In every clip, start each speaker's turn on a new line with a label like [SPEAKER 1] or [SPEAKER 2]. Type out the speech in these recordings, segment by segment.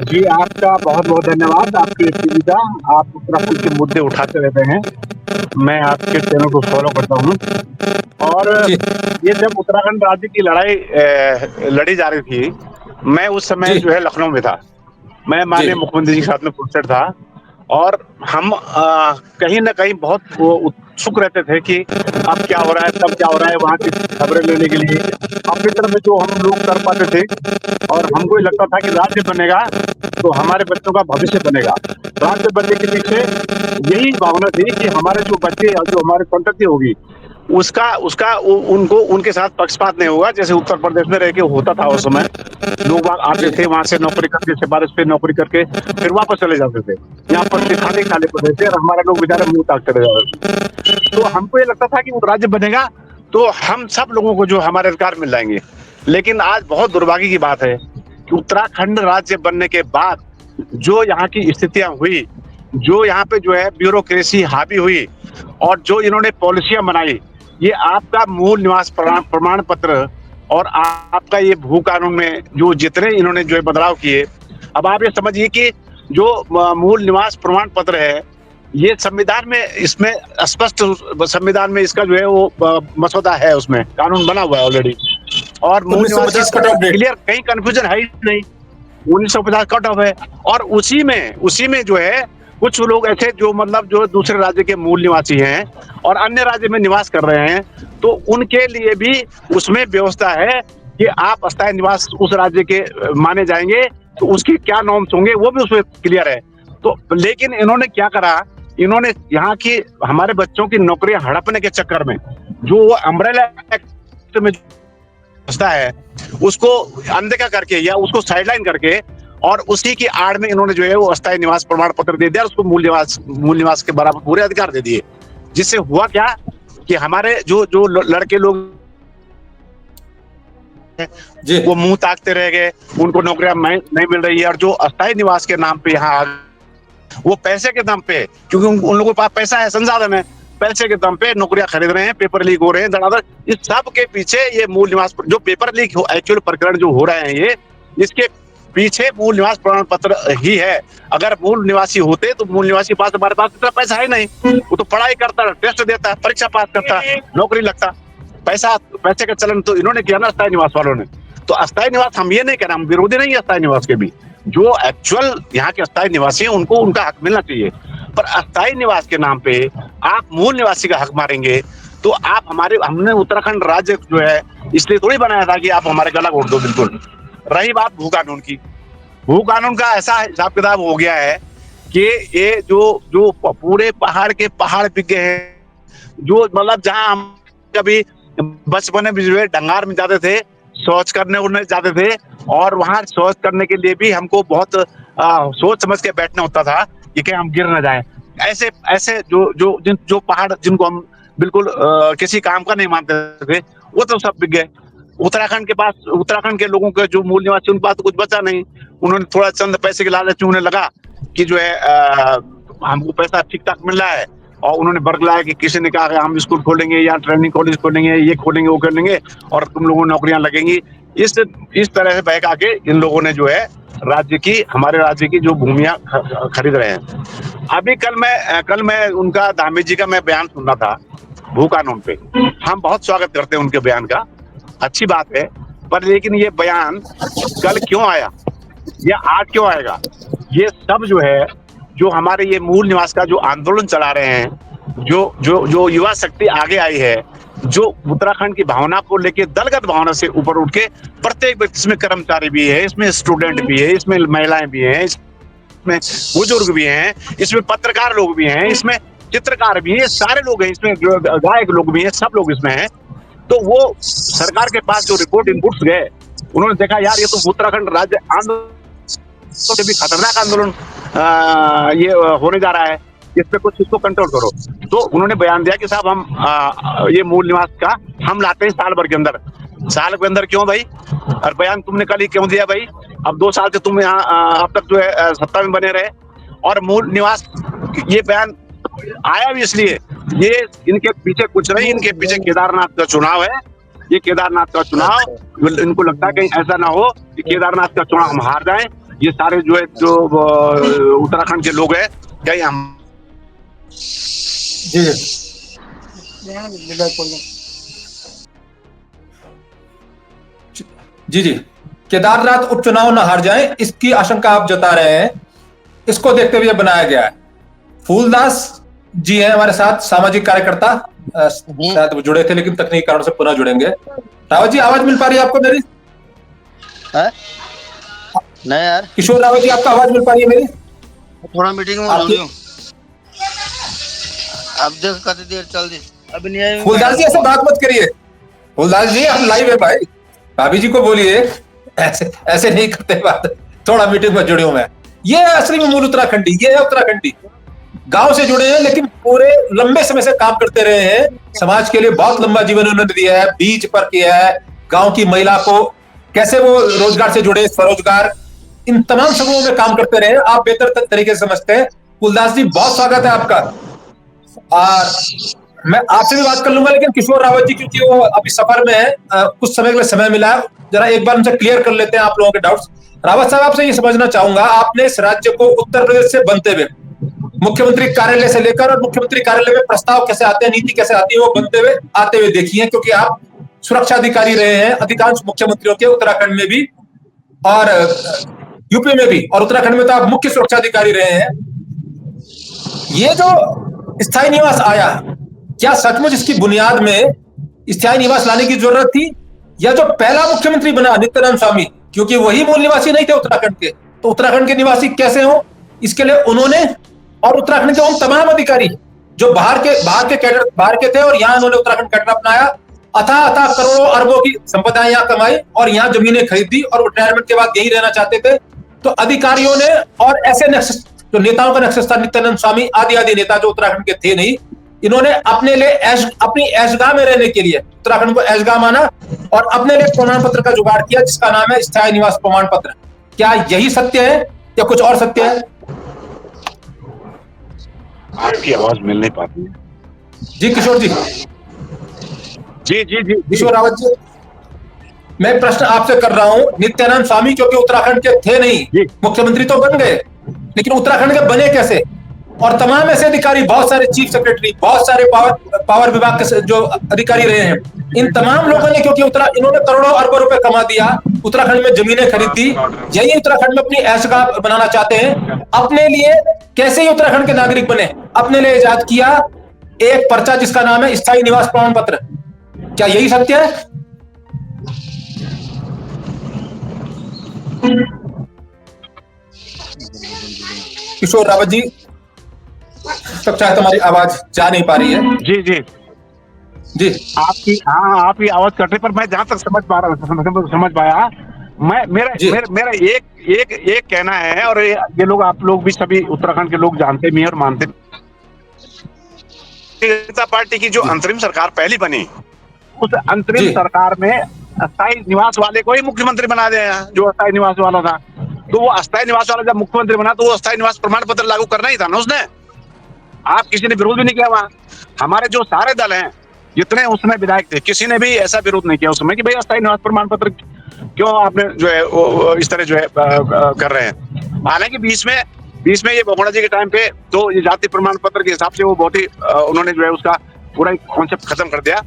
[SPEAKER 1] जी, आपका बहुत-बहुत धन्यवाद आपकी एक्टिविटी का। आप उत्तराखंड के मुद्दे उठाते रहते हैं। मैं आपके चैनल को फ़ॉलो करता हूँ और
[SPEAKER 2] जी,
[SPEAKER 1] ये जब उत्तराखंड राज्य की लड़ाई लड़ी जा रही थी, मैं उस समय
[SPEAKER 2] जी,
[SPEAKER 1] जो है लखनऊ में था। मैं
[SPEAKER 2] जी,
[SPEAKER 1] माननीय मुख्यमंत्री जी के साथ में पुरस्कृत था और हम कहीं न कहीं बहुत वो उत्सुक रहते थे कि अब क्या हो रहा है, तब क्या हो रहा है, वहाँ की खबरें लेने के लिए। अपनी तरफ से जो हम लोग कर पाते थे और हमको ये लगता था कि राज्य बनेगा, तो हमारे बच्चों का भविष्य बनेगा। राज्य बनने के पीछे यही भावना थी कि हमारे जो बच्चे और जो हमारी संतति होगी, उसका उसका उ उनको उनके साथ पक्षपात नहीं होगा, जैसे उत्तर प्रदेश में रह के होता था उस समय। लोग वहाँ आते
[SPEAKER 2] जी,
[SPEAKER 1] थे, वहाँ से नौकरी करके, सिफारिश पे नौकरी करके, फिर वापस चले जाते थे। यहाँ पर सिखाने खाने को देते और हमारे लोग बेचारे मुँह ताक चले जाते थे। तो हमको ये लगता था कि वो राज्य बनेगा, तो हम सब लोगों को जो हमारे अधिकार मिल जाएँगे। लेकिन आज बहुत दुर्भाग्य की बात है कि उत्तराखंड राज्य बनने के बाद जो यहाँ की स्थितियाँ हुई, जो यहाँ पे जो है ब्यूरोक्रेसी हावी हुई और जो इन्होंने पॉलिसियाँ बनाई, ये आपका मूल निवास प्रमाण पत्र और आपका ये भू कानून में जो जितने इन्होंने जो है बदलाव किए, अब आप ये समझिए कि जो मूल निवास प्रमाण पत्र है, ये संविधान में इसमें स्पष्ट संविधान में इसका जो है वो मसौदा है उसमें, कानून बना हुआ है ऑलरेडी और मूल निवास की
[SPEAKER 2] 1950
[SPEAKER 1] इसका
[SPEAKER 2] कट
[SPEAKER 1] तो
[SPEAKER 2] ऑफ डेट।
[SPEAKER 1] क्लियर कहीं कन्फ्यूजन है ही नहीं। 1950 कट ऑफ है और उसी में जो है कुछ लोग ऐसे जो मतलब जो दूसरे राज्य के मूल निवासी हैं और अन्य राज्य में निवास कर रहे हैं, तो उनके लिए भी उसमें व्यवस्था है कि आप अस्थायी निवास उस राज्य के माने जाएँगे, तो उसके क्या नॉर्म्स होंगे वो भी उसमें क्लियर है। तो लेकिन इन्होंने क्या करा, इन्होंने यहाँ की हमारे बच्चों की नौकरियाँ हड़पने के चक्कर में, जो वो अम्ब्रेला एक्ट में व्यवस्था है, उसको अनदेखा करके या उसको साइडलाइन करके और उसी की आड़ में इन्होंने जो है वो अस्थायी निवास प्रमाण पत्र दे दिया और उसको मूल निवास के बराबर पूरे अधिकार दे दिए। जिससे हुआ क्या कि हमारे जो जो लड़के लोग
[SPEAKER 2] जी,
[SPEAKER 1] वो मुंह ताकते रह गए, उनको नौकरियां नहीं मिल रही है और जो अस्थायी निवास के नाम पे यहाँ वो पैसे के दम पे क्योंकि उन लोगों के पास पैसा है, संसाधन है, पैसे के दम पे नौकरियां खरीद रहे हैं, पेपर लीक हो रहे हैं धड़ाधड़। इस सब के पीछे ये मूल निवास जो पेपर लीक एक्चुअल प्रकरण जो हो रहे हैं ये इसके पीछे मूल निवास प्रमाण पत्र ही है। अगर मूल निवासी होते तो मूल निवासी के पास हमारे पास इतना पैसा है नहीं, वो तो पढ़ाई करता, टेस्ट देता, परीक्षा पास करता, नौकरी लगता। पैसा पैसे का चलन तो इन्होंने किया ना अस्थायी निवास वालों ने। तो अस्थायी निवास हम ये नहीं कह रहे, हम विरोधी नहीं है अस्थायी निवास के भी। जो एक्चुअल यहाँ के अस्थायी निवासी हैं उनको उनका हक मिलना चाहिए। पर अस्थायी निवास के नाम पे आप मूल निवासी का हक मारेंगे, तो आप हमने उत्तराखंड राज्य जो है इसलिए थोड़ी बनाया था कि आप हमारे गला घोट दो बिल्कुल। रही बात भू कानून की, भू कानून का ऐसा हिसाब किताब हो गया है कि ये जो जो पूरे पहाड़ के पहाड़ बिक गए हैं, जो मतलब जहाँ हम कभी बचपन में जो है डंगार में जाते थे, शौच करने उड़ने जाते थे और वहाँ शौच करने के लिए भी हमको बहुत सोच समझ के बैठना होता था कि कहीं हम गिर ना जाए। ऐसे ऐसे जो पहाड़ जिनको हम बिल्कुल किसी काम का नहीं मानते थे, वो तो सब बिक गए। उत्तराखंड के लोगों के जो मूल निवासी उनके पास तो कुछ बचा नहीं। उन्होंने थोड़ा चंद पैसे के लालच में उन्हें लगा कि जो है हमको पैसा ठीक ठाक मिल रहा है और उन्होंने बरगलाया कि किसी ने कहा कि हम स्कूल खोलेंगे या ट्रेनिंग कॉलेज खोलेंगे, ये खोलेंगे, वो खोलेंगे और तुम लोगों को नौकरियां लगेंगी। इस तरह से बहका के इन लोगों ने जो है हमारे राज्य की जो भूमियां खरीद रहे हैं। अभी कल मैं उनका धामी जी का मैं बयान सुन रहा था भू कानून पे। हम बहुत स्वागत करते हैं उनके बयान का, अच्छी बात है। पर लेकिन ये बयान कल क्यों आया या आज क्यों आएगा? ये सब जो है जो हमारे ये मूल निवास का जो आंदोलन चला रहे हैं, जो जो जो युवा शक्ति आगे आई है, जो उत्तराखंड की भावना को लेके दलगत भावना से ऊपर उठ के प्रत्येक व्यक्ति, इसमें कर्मचारी भी है, इसमें स्टूडेंट भी है, इसमें महिलाएं भी हैं, इसमें बुजुर्ग भी हैं, इसमें पत्रकार लोग भी हैं, इसमें चित्रकार भी हैं, सारे लोग हैं, इसमें जो गायक लोग भी हैं, सब लोग इसमें हैं। तो वो सरकार के पास जो रिपोर्ट इनपुट्स गए, उन्होंने देखा यार ये तो उत्तराखंड राज्य आंदोलन से भी खतरनाक आंदोलन ये होने जा रहा है, इस पे कुछ इसको कंट्रोल करो। तो उन्होंने बयान दिया कि साहब हम ये मूल निवास का हम लाते हैं साल के अंदर क्यों भाई? और बयान तुमने कल ही क्यों दिया भाई? अब 2 साल से तुम यहाँ अब तक जो है सत्ता में बने रहे और मूल निवास ये बयान आया भी इसलिए, ये इनके पीछे कुछ नहीं, इनके पीछे केदारनाथ का चुनाव है। ये केदारनाथ का चुनाव, इनको लगता है कहीं ऐसा ना हो कि केदारनाथ का चुनाव हम हार जाएं ये सारे जो है जो उत्तराखंड के लोग हैं, क्या हम
[SPEAKER 2] जी जी जी केदारनाथ उपचुनाव न हार जाए, इसकी आशंका आप जता रहे हैं। इसको देखते हुए बनाया गया है। फूलदास जी हैं हमारे साथ, सामाजिक कार्यकर्ता, शायद वो जुड़े थे लेकिन तकनीकी कारण से पुनः जुड़ेंगे। रावत जी, आवाज मिल पा रही है आपको मेरी?
[SPEAKER 3] नहीं यार,
[SPEAKER 2] किशोर रावत जी, आपका आवाज मिल पा रही है मेरी?
[SPEAKER 3] थोड़ा मीटिंग में मौजूद हूँ। अब देख कत देर चल दी, अभी नहीं आई।
[SPEAKER 2] फूलदास जी ऐसे बात मत करिए। फूलदास जी हम लाइव है भाई, भाभी जी को बोलिए ऐसे ऐसे नहीं करते बात। थोड़ा मीटिंग में जुड़े हूं मैं। ये असली में मूल उत्तराखंडी, ये है उत्तराखंडी। गांव से जुड़े हैं लेकिन पूरे लंबे समय से काम करते रहे हैं। समाज के लिए बहुत लंबा जीवन उन्होंने दिया है, बीज पर किया है। गांव की महिला को कैसे वो रोजगार से जुड़े, स्वरोजगार, इन तमाम समूहों में काम करते रहे। आप बेहतर तरीके से समझते हैं। फूलदास जी, बहुत स्वागत है आपका। और मैं आपसे भी बात कर लूंगा, लेकिन किशोर रावत जी क्योंकि वो अभी सफर में है, कुछ समय के लिए समय मिला है, जरा एक बार उनसे क्लियर कर लेते हैं आप लोगों के डाउट्स। रावत साहब, आपसे ये समझना चाहूंगा, आपने इस राज्य को उत्तर प्रदेश से बनते हुए मुख्यमंत्री कार्यालय से लेकर और मुख्यमंत्री कार्यालय में प्रस्ताव कैसे आते हैं, नीति कैसे आती है, वो बनते हुए आते हुए देखी है, क्योंकि आप सुरक्षा अधिकारी रहे हैं अधिकांश मुख्यमंत्रियों के, उत्तराखंड में भी और यूपी में भी, और उत्तराखंड में तो आप मुख्य सुरक्षा अधिकारी रहे हैं। ये जो स्थायी निवास आया, क्या सचमुच इसकी बुनियाद में स्थायी निवास लाने की जरूरत थी, या जो पहला मुख्यमंत्री बना नित्यानंद स्वामी, क्योंकि वही मूल निवासी नहीं थे उत्तराखंड के, तो उत्तराखंड के निवासी कैसे हो, इसके लिए उन्होंने और उत्तराखंड के उन तमाम अधिकारी जो बाहर के थे और यहाँ उन्होंने उत्तराखंड कैडर अपनाया, अथाह करोड़ों अरबों की संपदा यहाँ कमाई और यहाँ जमीनें खरीदी और रिटायरमेंट के बाद यही रहना चाहते थे। तो अधिकारियों ने, और ऐसे जो नेताओं का नक्शा था, नित्यानंद स्वामी आदि नेता जो उत्तराखंड के थे नहीं, इन्होंने अपने लिए अपनी ऐशगाह में रहने के लिए उत्तराखंड को ऐशगाह माना और अपने लिए प्रमाण पत्र का जुगाड़ किया, जिसका नाम है स्थायी निवास प्रमाण पत्र। क्या यही सत्य है या कुछ और सत्य है?
[SPEAKER 1] आपकी आवाज मिल नहीं पाती है।
[SPEAKER 2] जी किशोर जी।
[SPEAKER 1] जी जी जी
[SPEAKER 2] किशोर रावत जी, मैं प्रश्न आपसे कर रहा हूं। नित्यानंद स्वामी क्योंकि उत्तराखंड के थे नहीं, मुख्यमंत्री तो बन गए, लेकिन उत्तराखंड के बने कैसे? और तमाम ऐसे अधिकारी, बहुत सारे चीफ सेक्रेटरी, बहुत सारे पावर विभाग के जो अधिकारी रहे हैं, इन तमाम लोगों ने, क्योंकि इन्होंने करोड़ों अरबों रुपए कमा दिया, उत्तराखंड में जमीनें खरीदी, यही उत्तराखंड में अपनी ऐशगाह बनाना चाहते हैं। अपने लिए कैसे ही उत्तराखंड के नागरिक बने, अपने लिए इजाद किया एक पर्चा जिसका नाम है स्थायी निवास प्रमाण पत्र। क्या यही सत्य है? किशोर रावत जी, तब शायद तुम्हारी आवाज जा नहीं पा रही है।
[SPEAKER 1] जी जी
[SPEAKER 2] जी,
[SPEAKER 1] आपकी आवाज कटे, पर मैं जहां तक समझ पा रहा हूँ, समझ पाया, मेरा एक कहना है, और ये लोग, आप लोग भी, सभी उत्तराखंड के लोग जानते भी हैं और मानते भी। जनता पार्टी की जो अंतरिम सरकार पहली बनी, उस अंतरिम सरकार में अस्थायी निवास वाले को ही मुख्यमंत्री बना दिया, जो अस्थायी निवास वाला था। तो वो अस्थायी निवास वाला जब मुख्यमंत्री बना, तो वो अस्थायी निवास प्रमाण पत्र लागू करना ही था ना उसने। आप किसी ने विरोध भी नहीं किया वहां। हमारे जो सारे दल हैं, जितने उसमें विधायक थे, किसी ने भी ऐसा विरोध नहीं किया उसमें कि भाई अस्थायी निवास प्रमाण पत्र क्यों आपने जो है वो इस तरह जो है कर रहे हैं। हालांकि बीच में ये बोगड़ा जी के टाइम पे तो ये जाति प्रमाण पत्र के हिसाब से वो बहुत ही उन्होंने जो है उसका पूरा कॉन्सेप्ट खत्म कर दिया,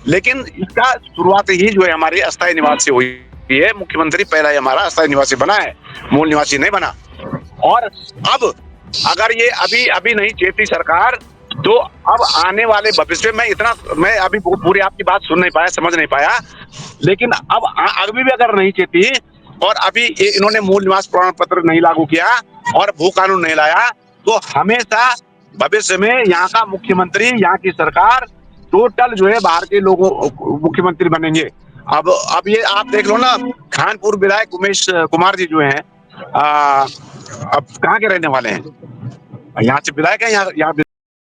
[SPEAKER 1] लेकिन इसका शुरुआत ही जो है हमारे अस्थायी निवास से हुई है। मुख्यमंत्री पहला ही हमारा अस्थायी निवासी बना है, मूल निवासी नहीं बना। और अब अगर ये अभी नहीं चेती सरकार, तो अब आने वाले भविष्य में मैं अभी पूरी आपकी बात सुन नहीं पाया, समझ नहीं पाया, लेकिन अब अभी भी अगर नहीं चेती और अभी इन्होंने मूल निवास प्रमाण पत्र नहीं लागू किया और भू कानून नहीं लाया, तो हमेशा भविष्य में यहाँ का मुख्यमंत्री, यहाँ की सरकार टोटल जो है बाहर के लोगों मुख्यमंत्री बनेंगे। अब ये आप देख लो ना, खानपुर विधायक उमेश कुमार जी जो हैं, अब कहाँ के रहने वाले हैं? यहाँ से विधायक है, यहाँ